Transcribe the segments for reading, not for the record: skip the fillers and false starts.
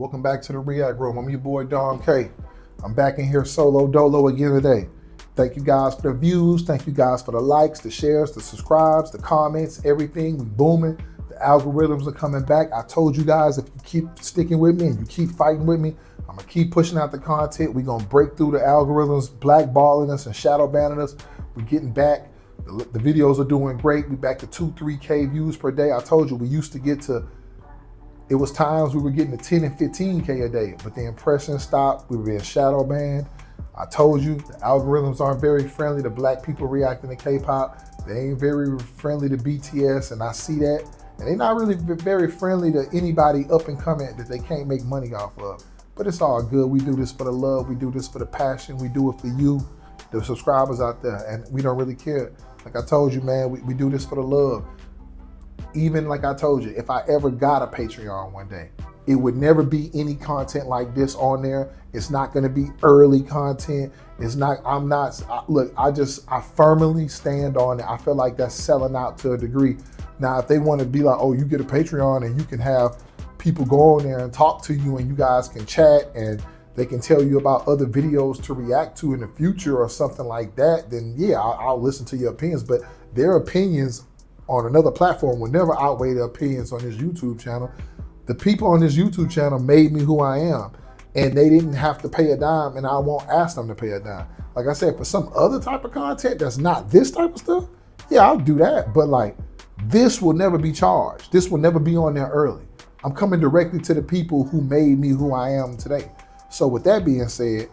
Welcome back to the React Room. I'm your boy Don K. I'm back in here solo dolo again today. Thank you guys for the views. Thank you guys for the likes, the shares, the subscribes, the comments, everything. We booming. The algorithms are coming back. I told you guys, if you keep sticking with me and you keep fighting with me, I'm gonna keep pushing out the content. We're gonna break through the algorithms, blackballing us and shadow banning us. We're getting back. The videos are doing great. We're back to 2-3K views per day. I told you we used to get to, it was times we were getting to 10 and 15K a day, but the impressions stopped. We were being shadow banned. I told you the algorithms aren't very friendly to black people reacting to K-pop. They ain't very friendly to BTS, and I see that. And they're not really very friendly to anybody up and coming that they can't make money off of. But it's all good. We do this for the love. We do this for the passion. We do it for you, the subscribers out there, and we don't really care. Like I told you, man, we do this for the love. Even like I told you, if I ever got a Patreon one day, it would never be any content like this on there. It's not gonna be early content. It's not, look, I firmly stand on it. I feel like that's selling out to a degree. Now, if they wanna be like, oh, you get a Patreon and you can have people go on there and talk to you and you guys can chat and they can tell you about other videos to react to in the future or something like that, then yeah, I'll listen to your opinions. But their opinions on another platform will never outweigh the opinions on this YouTube channel. The people on this YouTube channel made me who I am, and they didn't have to pay a dime, and I won't ask them to pay a dime. Like I said, for some other type of content that's not this type of stuff, yeah, I'll do that. But like, this will never be charged. This will never be on there early. I'm coming directly to the people who made me who I am today. So with that being said,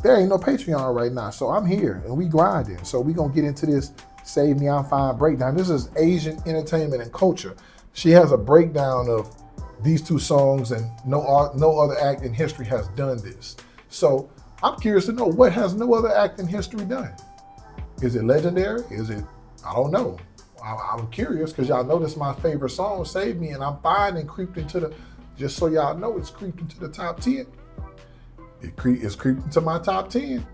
there ain't no Patreon right now. So I'm here and we grinding. So we gonna get into this Save Me, I'm Fine breakdown. This is Asian entertainment and culture. She has a breakdown of these two songs, and no other act in history has done this. So I'm curious to know, what has no other act in history done? Is it legendary? Is it, I don't know. I'm curious because y'all know this is my favorite song, Save Me, and I'm fine and creeped into the, just so y'all know, it's creeped into the top 10. It's creeped into my top 10.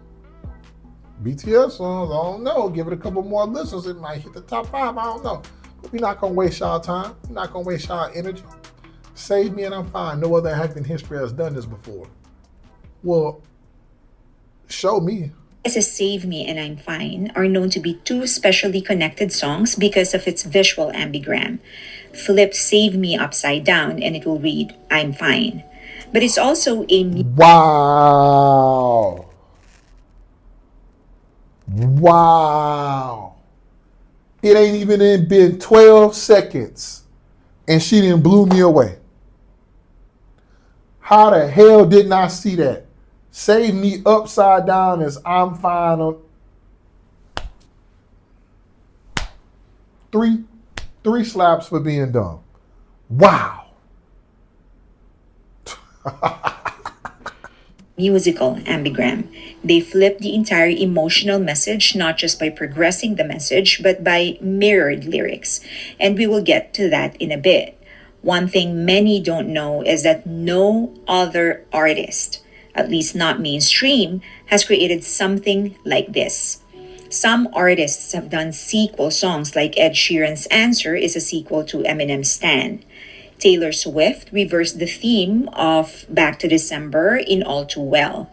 BTS songs, I don't know. Give it a couple more listens, it might hit the top 5, I don't know. But we're not gonna waste y'all time. We're not gonna waste y'all energy. Save Me and I'm Fine. No other act in history has done this before. Well, show me. BTS's Save Me and I'm Fine are known to be two specially connected songs because of its visual ambigram. Flip Save Me upside down and it will read, I'm fine. But it's also a... Wow. Wow. It ain't even been 12 seconds and she done blew me away. How the hell didn't I see that? Save Me upside down as I'm fine on three slaps for being dumb. Wow. musical ambigram. They flip the entire emotional message not just by progressing the message, but by mirrored lyrics. And we will get to that in a bit. One thing many don't know is that no other artist, at least not mainstream, has created something like this. Some artists have done sequel songs, like Ed Sheeran's Answer is a sequel to Eminem's Stan. Taylor Swift reversed the theme of Back to December in All Too Well.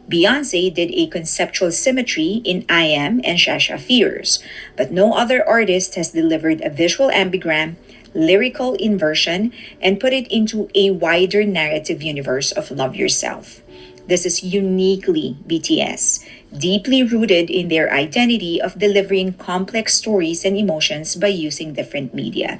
Beyonce did a conceptual symmetry in I Am and Shasha Fears, but no other artist has delivered a visual ambigram, lyrical inversion, and put it into a wider narrative universe of Love Yourself. This is uniquely BTS, deeply rooted in their identity of delivering complex stories and emotions by using different media.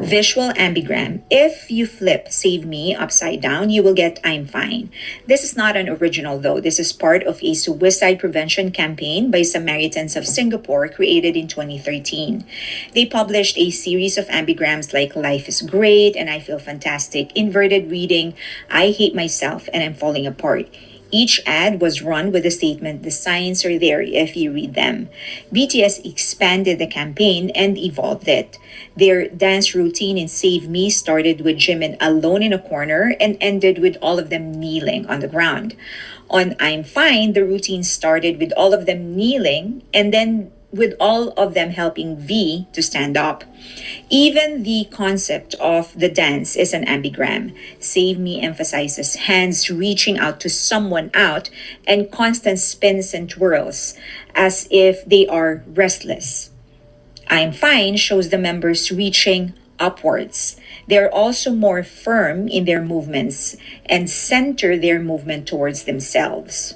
Visual ambigram. If you flip Save Me upside down, you will get I'm Fine. This is not an original though. This is part of a suicide prevention campaign by Samaritans of Singapore created in 2013. They published a series of ambigrams like Life is Great and I Feel Fantastic, Inverted Reading, I Hate Myself and I'm Falling Apart. Each ad was run with the statement, "The signs are there if you read them." BTS expanded the campaign and evolved it. Their dance routine in Save Me started with Jimin alone in a corner and ended with all of them kneeling on the ground. On I'm Fine, the routine started with all of them kneeling and then with all of them helping V to stand up. Even the concept of the dance is an ambigram. Save Me emphasizes hands reaching out to someone out and constant spins and twirls as if they are restless. I'm Fine shows the members reaching upwards. They're also more firm in their movements and center their movement towards themselves.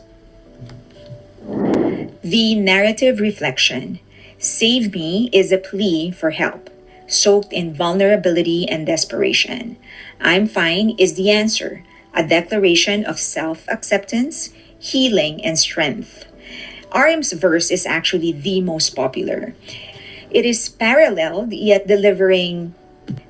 The narrative reflection. Save Me is a plea for help, soaked in vulnerability and desperation. I'm Fine is the answer, a declaration of self acceptance, healing, and strength. RM's verse is actually the most popular. It is paralleled yet delivering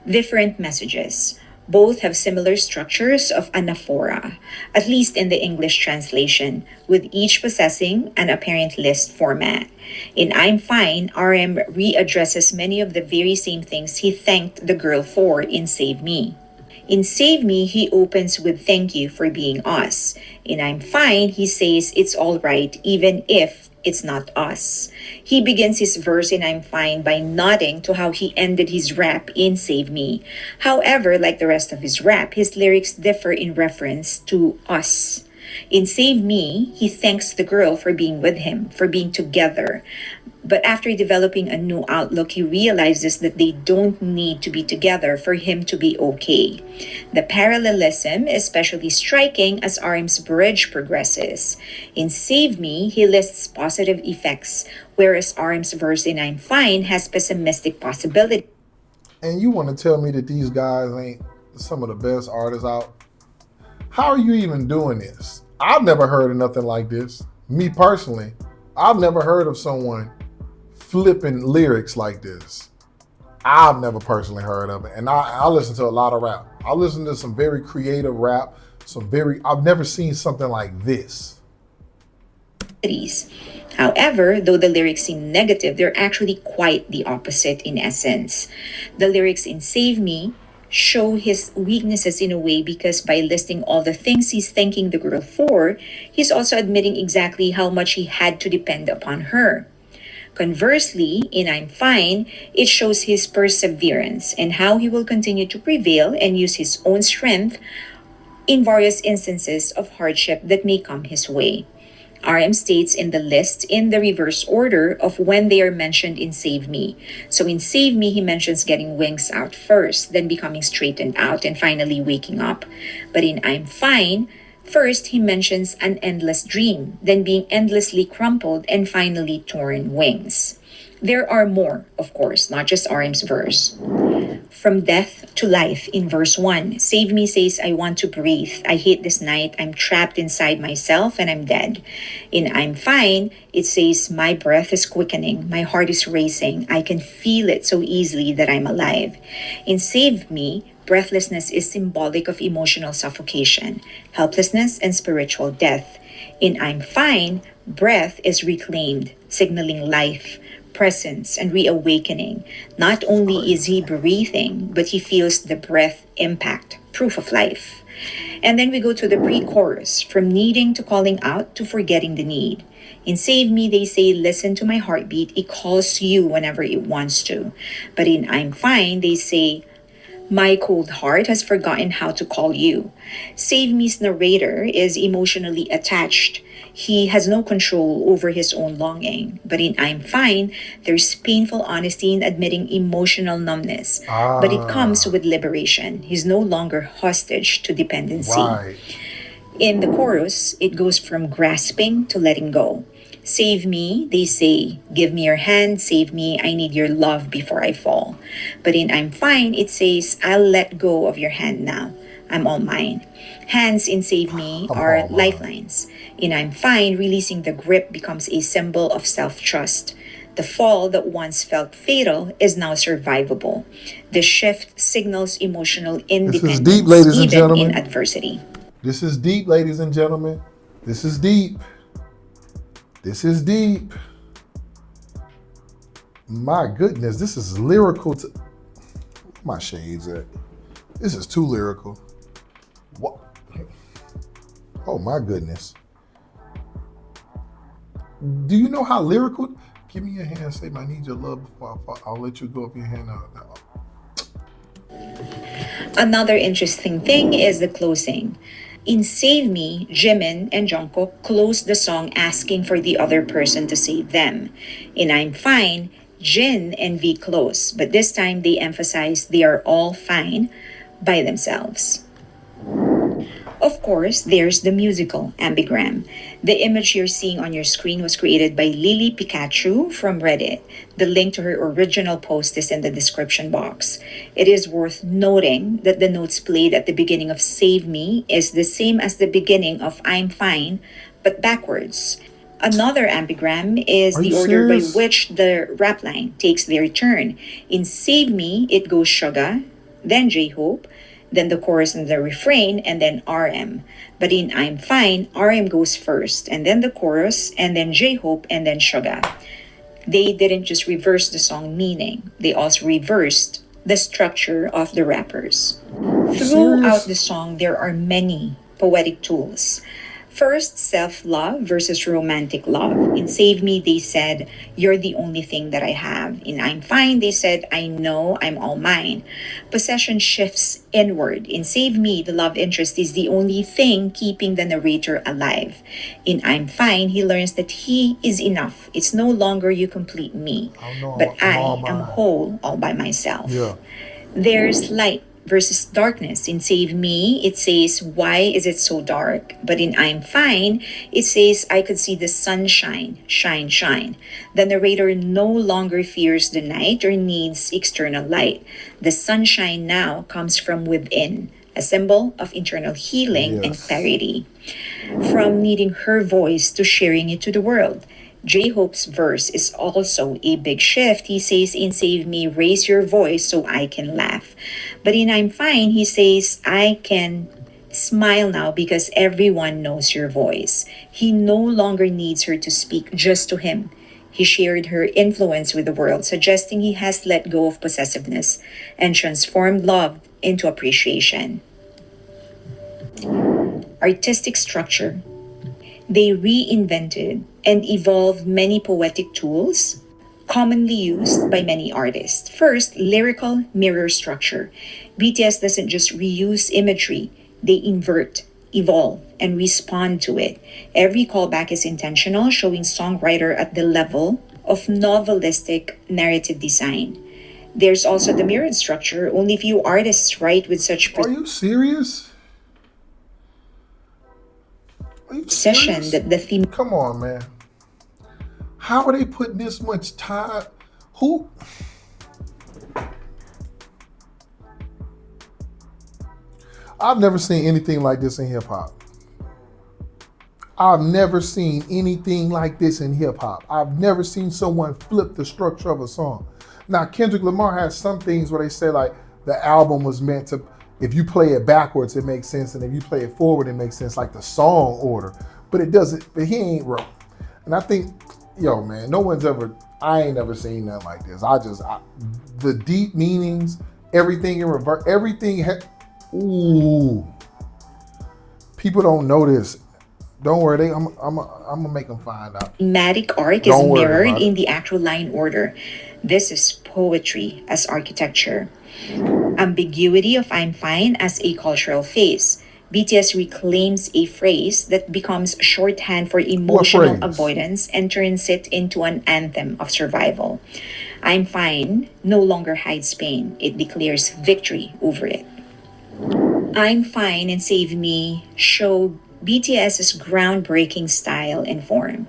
different messages. Both have similar structures of anaphora, at least in the English translation, with each possessing an apparent list format. In I'm Fine, RM readdresses many of the very same things he thanked the girl for in Save Me. In Save Me, he opens with "Thank you for being us." In I'm Fine, he says it's all right even if it's not us. He begins his verse in I'm Fine by nodding to how he ended his rap in Save Me. However, like the rest of his rap, his lyrics differ in reference to us. In Save Me, he thanks the girl for being with him, for being together. But after developing a new outlook, he realizes that they don't need to be together for him to be okay. The parallelism is especially striking as RM's bridge progresses. In Save Me, he lists positive effects, whereas RM's verse in I'm Fine has pessimistic possibilities. And you want to tell me that these guys ain't some of the best artists out? How are you even doing this? I've never heard of nothing like this. Me personally, I've never heard of someone flipping lyrics like this. I've never personally heard of it. And I listen to a lot of rap. I listen to some very creative rap, I've never seen something like this. However, though the lyrics seem negative, they're actually quite the opposite in essence. The lyrics in Save Me show his weaknesses in a way because by listing all the things he's thanking the girl for, he's also admitting exactly how much he had to depend upon her. Conversely, in I'm Fine, it shows his perseverance and how he will continue to prevail and use his own strength in various instances of hardship that may come his way. RM states in the list in the reverse order of when they are mentioned in Save Me. So in Save Me, he mentions getting wings out first, then becoming straightened out, and finally waking up. But in I'm Fine, first, he mentions an endless dream, then being endlessly crumpled, and finally torn wings. There are more, of course, not just RM's verse. From death to life in verse 1, Save Me says, "I want to breathe. I hate this night. I'm trapped inside myself and I'm dead." In I'm Fine, it says, "My breath is quickening. My heart is racing. I can feel it so easily that I'm alive." In Save Me, breathlessness is symbolic of emotional suffocation, helplessness, and spiritual death. In I'm Fine, breath is reclaimed, signaling life, presence, and reawakening. Not only is he breathing, but he feels the breath impact, proof of life. And then we go to the pre-chorus, from needing to calling out to forgetting the need. In Save Me, they say, "Listen to my heartbeat. It calls you whenever it wants to." But in I'm Fine, they say, "My cold heart has forgotten how to call you." Save Me's narrator is emotionally attached. He has no control over his own longing. But in I'm Fine, there's painful honesty in admitting emotional numbness. But it comes with liberation. He's no longer hostage to dependency. Right. In the chorus, it goes from grasping to letting go. Save me, they say, "Give me your hand, save me, I need your love before I fall." But in I'm Fine, it says, "I'll let go of your hand now. I'm all mine." Hands in Save Me are lifelines. In I'm Fine, releasing the grip becomes a symbol of self-trust. The fall that once felt fatal is now survivable. The shift signals emotional independence deep, ladies and even gentlemen. in adversity. This is deep, ladies and gentlemen. This is deep. This is deep. My goodness, this is lyrical. My shades at. This is too lyrical. What? Oh my goodness. Do you know how lyrical? Give me your hand. Say, I need your love before I'll let you go up your hand. Another interesting thing is the closing. In Save Me, Jimin and Jungkook close the song asking for the other person to save them. In I'm Fine, Jin and V close, but this time they emphasize they are all fine by themselves. Of course, there's the musical ambigram. The image you're seeing on your screen was created by Lily Pikachu from Reddit. The link to her original post is in the description box. It is worth noting that the notes played at the beginning of Save Me is the same as the beginning of I'm Fine, but backwards. Another ambigram is Are you the order by serious? which the rap line takes their turn. In Save Me, it goes Suga, then JHope, then the chorus and the refrain, and then RM. But in I'm Fine, RM goes first, and then the chorus, and then JHope, and then Suga. They didn't just reverse the song meaning, they also reversed the structure of the rappers. Throughout Serious? the song, there are many poetic tools. First, self love versus romantic love. In Save Me, they said, You're the only thing that I have. In I'm Fine, they said, I know I'm all mine. Possession shifts inward. In Save Me, the love interest is the only thing keeping the narrator alive. In I'm Fine, he learns that he is enough. It's no longer you complete me, I know but I'm I all am mine. whole all by myself. Yeah. There's light versus darkness. In Save Me, it says, Why is it so dark? But in I'm Fine, it says, I could see the sunshine, shine, shine. The narrator no longer fears the night or needs external light. The sunshine now comes from within, a symbol of internal healing and Yes. clarity. From needing her voice to sharing it to the world. JHope's verse is also a big shift. He says in Save Me, raise your voice so I can laugh. But in I'm Fine, he says, I can smile now because everyone knows your voice. He no longer needs her to speak just to him. He shared her influence with the world, suggesting he has let go of possessiveness and transformed love into appreciation. Artistic structure. They reinvented and evolved many poetic tools commonly used by many artists. First, lyrical mirror structure. BTS doesn't just reuse imagery, they invert, evolve, and respond to it. Every callback is intentional, showing songwriter at the level of novelistic narrative design. There's also the mirrored structure. Only few artists write with such Are you serious? Are you precision serious? that the theme Come on, man. How are they putting this much time? Who? I've never seen anything like this in hip hop. I've never seen anything like this in hip hop. I've never seen someone flip the structure of a song. Now, Kendrick Lamar has some things where they say like the album was meant to, if you play it backwards, it makes sense. And if you play it forward, it makes sense, like the song order. But it doesn't, but he ain't wrote. And I think, yo, man, I ain't never seen nothing like this. The deep meanings, everything in reverse, ooh. People don't know this. Don't worry, I'm gonna make them find out. thematic arc is Don't worry mirrored about it. in the actual line order. This is poetry as architecture. Ambiguity of I'm Fine as a cultural phase. BTS reclaims a phrase that becomes shorthand for emotional phrase? avoidance and turns it into an anthem of survival. I'm Fine no longer hides pain, it declares victory over it. I'm Fine and Save Me show BTS's groundbreaking style and form.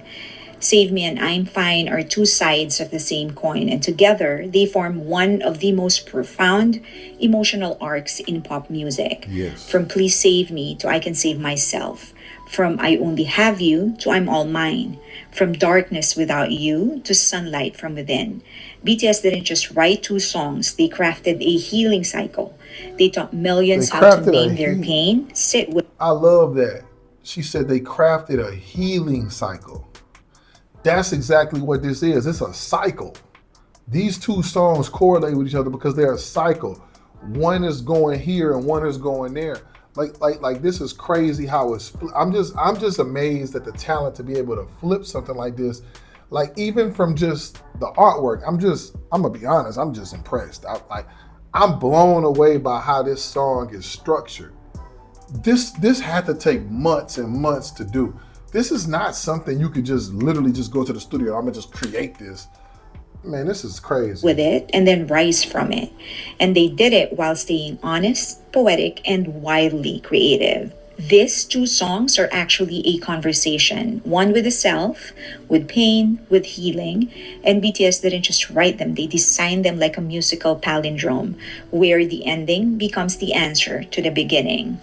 Save Me and I'm Fine are two sides of the same coin, and together they form one of the most profound emotional arcs in pop music. Yes. From Please Save Me to I Can Save Myself. From I Only Have You to I'm All Mine. From Darkness Without You to Sunlight from Within. BTS didn't just write two songs, they crafted a healing cycle. They taught millions They how to crafted a name their pain, sit with I love that. She said they crafted a healing cycle. That's exactly what this is. It's a cycle. These two songs correlate with each other because they're a cycle. One is going here and one is going there. Like this is crazy how it's. I'm just amazed at the talent to be able to flip something like this. Like even from just the artwork, I'm gonna be honest, I'm just impressed. I'm blown away by how this song is structured. This had to take months and months to do. This is not something you could just literally just go to the studio. I'm gonna just create this. Man, this is crazy. With it and then rise from it. And they did it while staying honest, poetic, and wildly creative. These two songs are actually a conversation, one with the self, with pain, with healing. And BTS didn't just write them, they designed them like a musical palindrome, where the ending becomes the answer to the beginning.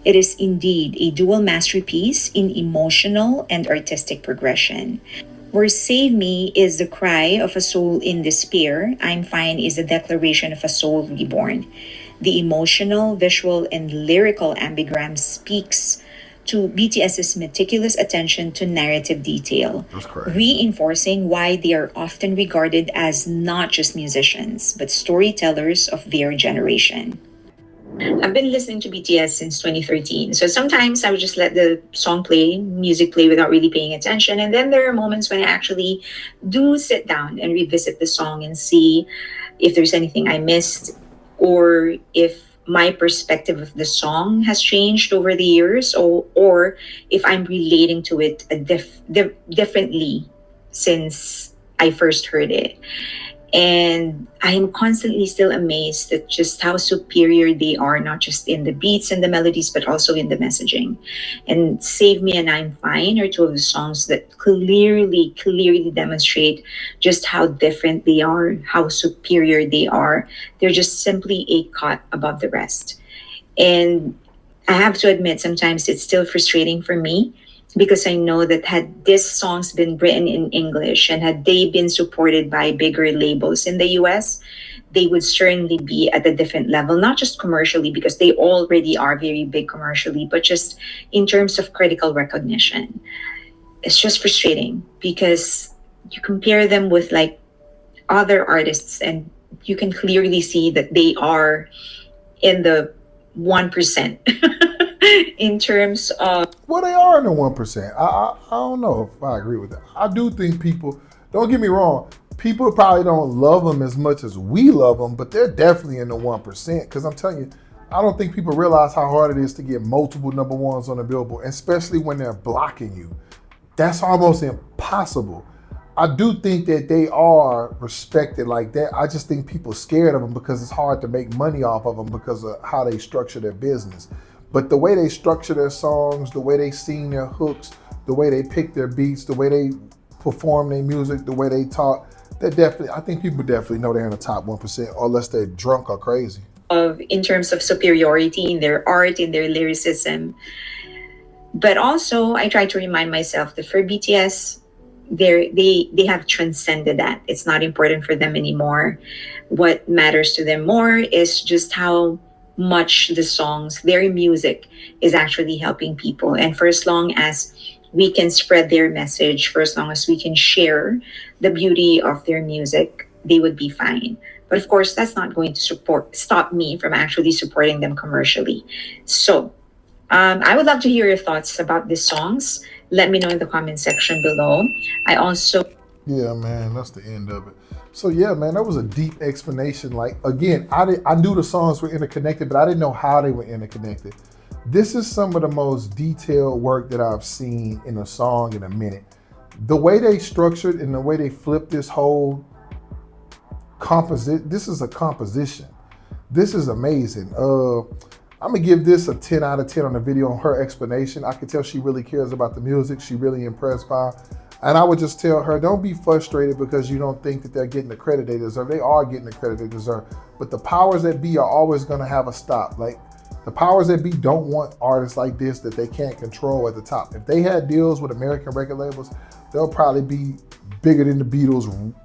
It is indeed a dual masterpiece in emotional and artistic progression. Where Save Me is the cry of a soul in despair, I'm Fine is the declaration of a soul reborn. The emotional, visual, and lyrical ambigram speaks to BTS's meticulous attention to narrative detail, reinforcing why they are often regarded as not just musicians, but storytellers of their generation. I've been listening to BTS since 2013. So sometimes I would just let the song play, music play without really paying attention. And then there are moments when I actually do sit down and revisit the song and see if there's anything I missed or if my perspective of the song has changed over the years or if I'm relating to it differently since I first heard it. And I am constantly still amazed at just how superior they are, not just in the beats and the melodies, but also in the messaging. And Save Me and I'm Fine are two of the songs that clearly demonstrate just how different they are, how superior they are. They're just simply a cut above the rest. And I have to admit, sometimes it's still frustrating for me because I know that had these songs been written in English and had they been supported by bigger labels in the US, they would certainly be at a different level, not just commercially, because they already are very big commercially, but just in terms of critical recognition. It's just frustrating because you compare them with like other artists and you can clearly see that they are in the 1% in terms of. Well, they are in the 1%. I don't know if I agree with that. I do think people, don't get me wrong, people probably don't love them as much as we love them, but they're definitely in the 1%. Because I'm telling you, I don't think people realize how hard it is to get multiple number ones on the Billboard, especially when they're blocking you. That's almost impossible. I do think that they are respected like that. I just think people are scared of them because it's hard to make money off of them because of how they structure their business. But the way they structure their songs, the way they sing their hooks, the way they pick their beats, the way they perform their music, the way they talk, they're definitely, I think people definitely know they're in the top 1%, unless they're drunk or crazy. In terms of superiority in their art, in their lyricism. But also, I try to remind myself that for BTS, they have transcended that. It's not important for them anymore. What matters to them more is just how much the songs, their music is actually helping people. And for as long as we can spread their message, for as long as we can share the beauty of their music, they would be fine. But of course, that's not going to stop me from actually supporting them commercially. So I would love to hear your thoughts about these songs. Let me know in the comment section below. I also. Yeah, man, that's the end of it. So yeah, man, that was a deep explanation. Like, again, I knew the songs were interconnected, but I didn't know how they were interconnected. This is some of the most detailed work that I've seen in a song in a minute. The way they structured and the way they flipped this whole this is a composition. This is amazing. I'm gonna give this a 10 out of 10 on the video on her explanation. I can tell she really cares about the music. She really impressed by it. And I would just tell her, don't be frustrated because you don't think that they're getting the credit they deserve. They are getting the credit they deserve. But the powers that be are always gonna have a stop. Like, the powers that be don't want artists like this that they can't control at the top. If they had deals with American record labels, they'll probably be bigger than the Beatles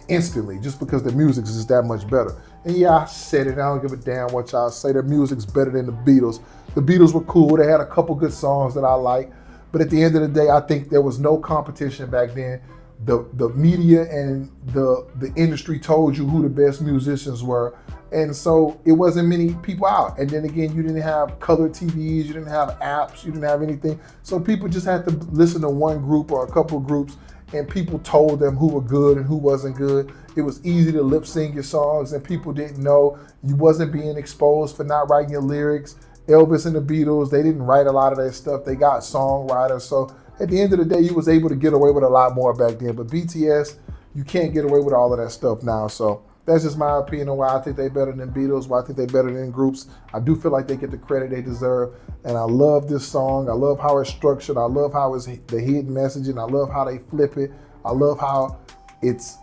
instantly just because the music is just that much better. And yeah, I said it, I don't give a damn what y'all say. Their music's better than the Beatles. The Beatles were cool. They had a couple good songs that I like. But at the end of the day, I think there was no competition back then. The media and the industry told you who the best musicians were. And so it wasn't many people out. And then again, you didn't have color TVs, you didn't have apps, you didn't have anything. So people just had to listen to one group or a couple of groups, and people told them who were good and who wasn't good. It was easy to lip sync your songs, and people didn't know. You wasn't being exposed for not writing your lyrics. Elvis and the Beatles, they didn't write a lot of that stuff. They got songwriters. So at the end of the day, you was able to get away with a lot more back then. But BTS, you can't get away with all of that stuff now. So that's just my opinion on why I think they're better than Beatles, why I think they're better than groups. I do feel like they get the credit they deserve. And I love this song. I love how it's structured. I love how it's the hidden messaging. I love how they flip it. I love how it's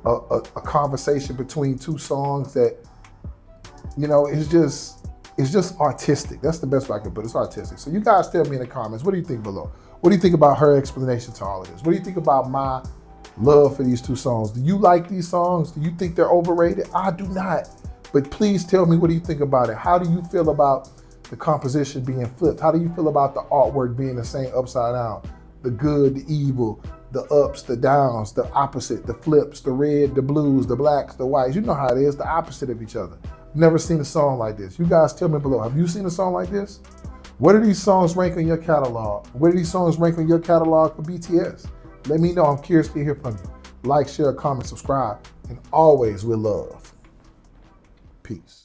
a conversation between two songs that, you know, it's just artistic. That's the best way I can put it. It's artistic. So you guys tell me in the comments, what do you think below? What do you think about her explanation to all of this? What do you think about my love for these two songs? Do you like these songs? Do you think they're overrated? I do not. But please tell me, what do you think about it? How do you feel about the composition being flipped? How do you feel about the artwork being the same upside down? The good, the evil, the ups, the downs, the opposite, the flips, the red, the blues, the blacks, the whites. You know how it is, the opposite of each other. Never seen a song like this. You guys tell me below, have you seen a song like this? Where do these songs rank on your catalog? Where do these songs rank on your catalog for BTS? Let me know. I'm curious to hear from you. Like, share, comment, subscribe, and always with love. Peace.